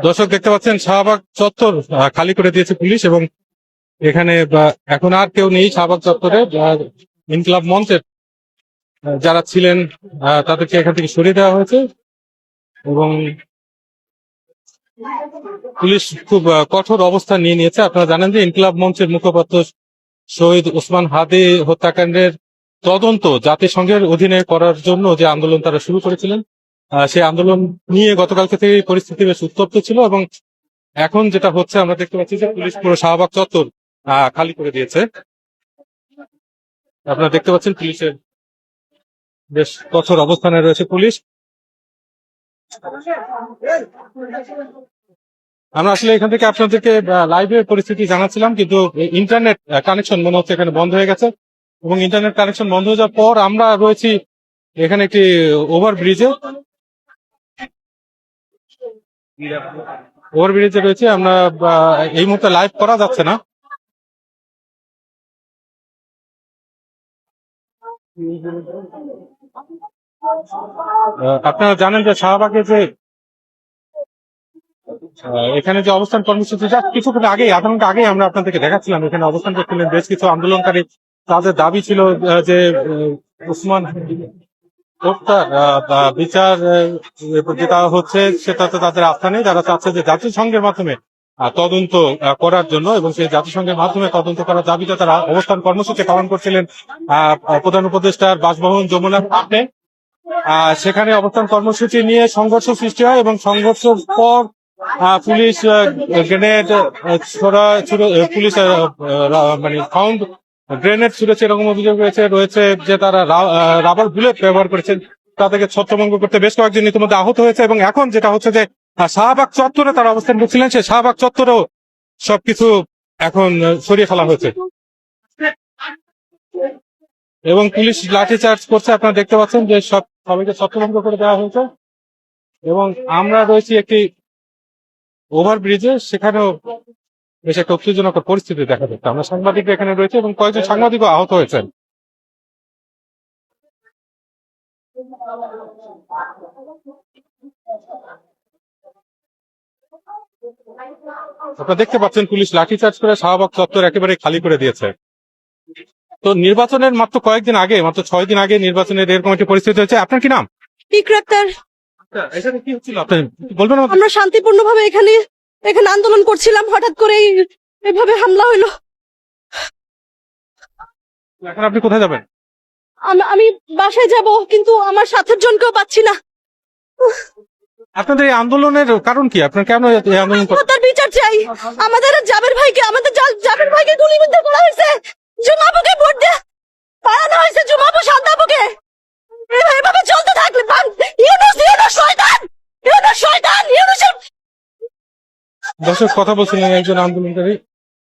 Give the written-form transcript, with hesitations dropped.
দর্শক দেখতে পাচ্ছেন শাহবাগ চত্বর খালি করে দিয়েছে পুলিশ, এবং এখানে এখন আর কেউ নেই শাহবাগ চত্বরে। ইনকিলাব মঞ্চের যারা ছিলেন তাদেরকে এখান থেকে সরিয়ে দেওয়া হয়েছে, এবং পুলিশ খুব কঠোর অবস্থান নিয়ে নিয়েছে। আপনারা জানেন যে ইনকিলাব মঞ্চের মুখপাত্র শহীদ ওসমান হাদি হত্যাকাণ্ডের তদন্ত জাতিসংঘের অধীনে করার জন্য যে আন্দোলন তারা শুরু করেছিলেন, সেই আন্দোলন নিয়ে গতকালকে থেকে পরিস্থিতি বেশ উত্তপ্ত ছিল, এবং এখন যেটা হচ্ছে আমরা দেখতে পাচ্ছি যে পুলিশ পুরো শাহবাগ চত্বর খালি করে দিয়েছে। আপনারা দেখতে পাচ্ছেন পুলিশের বেশ কঠোর অবস্থানে রয়েছে পুলিশ। আমরা আসলে এখান থেকে আপনাদেরকে লাইভে পরিস্থিতি জানাচ্ছিলাম, কিন্তু ইন্টারনেট কানেকশন মনে হচ্ছে এখানে বন্ধ হয়ে গেছে, এবং ইন্টারনেট কানেকশন বন্ধ হয়ে যাওয়ার পর আমরা রয়েছি এখানে একটি ওভারব্রিজে রয়েছে। আমরা এই মুহূর্তে লাইভ করা যাচ্ছে না। আপনারা জানেন যে শাহবাগে যে এখানে যে অবস্থান কর্মসূচি কিছুক্ষণ আগেই, আধা ঘন্টা আগেই আমরা আপনাদেরকে দেখাচ্ছিলাম, এখানে অবস্থান করছিলেন বেশ কিছু আন্দোলনকারী। তাদের দাবি ছিল যে ওসমান হত্যার বিচার যেটা হচ্ছে সেটাতে তাদের আস্থা নেই। তারা চাচ্ছে যে জাতিসংঘের মাধ্যমে তদন্ত করার জন্য, এবং সেই জাতিসংঘের মাধ্যমে তদন্ত করার দাবিতে তারা অবস্থান কর্মসূচি পালন করছিলেন প্রধান উপদেষ্টার বাসভবন যমুনার সামনে। সেখানে অবস্থান কর্মসূচি নিয়ে সংঘর্ষ সৃষ্টি হয়, এবং সংঘর্ষের পর পুলিশ গ্রেনেড পুলিশ মানে ফাউন্ড গ্রেনেড ছুড়েছে, এরকম অভিযোগ রয়েছে যে তারা রাবার বুলেট ব্যবহার করেছেন, তাদেরকে ছত্রভঙ্গ করতে বেশ কয়েকজন ইতিমধ্যে আহত হয়েছে। এবং এখন যেটা হচ্ছে যে শাহবাগ চত্বরে তারা অবস্থান করছিলেন, সেই শাহবাগ চত্বরেও সবকিছু এখন সরিয়ে ফেলা হয়েছে, এবং পুলিশ লাঠিচার্জ করছে। আপনারা দেখতে পাচ্ছেন যে সবাইকে ছত্রভঙ্গ করে দেওয়া হয়েছে, এবং আমরা রয়েছি একটি ওভারব্রিজে, সেখানেও বেশ একটা উত্তেজনকর পরিস্থিতি দেখা যাচ্ছে। আমরা সাংবাদিক এখানে রয়েছে, এবং কয়েকজন সাংবাদিকও আহত হয়েছেন। আপনারা দেখতে পাচ্ছেন পুলিশ লাঠিচার্জ করে শাহবাগ চত্বর একেবারে খালি করে দিয়েছে। তো নির্বাচনের মাত্র কয়েকদিন আগে, মাত্র 6 দিন আগে নির্বাচনের এরকম একটি পরিস্থিতি হয়েছে। আপনার কি নাম? ইকরাক্তার। এখানে কি হচ্ছিল আপনি বলবেন? আমরা শান্তিপূর্ণভাবে এখানে আন্দোলন করছিলাম, হঠাৎ করে এভাবে হামলা হইলো। এখন আপনি কোথায় যাবেন? আমি বাসায় যাব, কিন্তু আমার সাথের জনকেও পাচ্ছি না। আপনাদের এই আন্দোলনের কারণ কি? আপনার কেন এই আন্দোলন করছেন? তার বিচার চাই। আমাদের জাবের ভাইকে গুলিবিদ্ধ করা হয়েছে, জুমাবুকে ভোট দিয়ে পালানো হয়েছে, জুমাবু শান্তাবুকে। এভাবে চলতে থাকলে দর্শক কথা বলছিলেন একজন আন্দোলনকারী।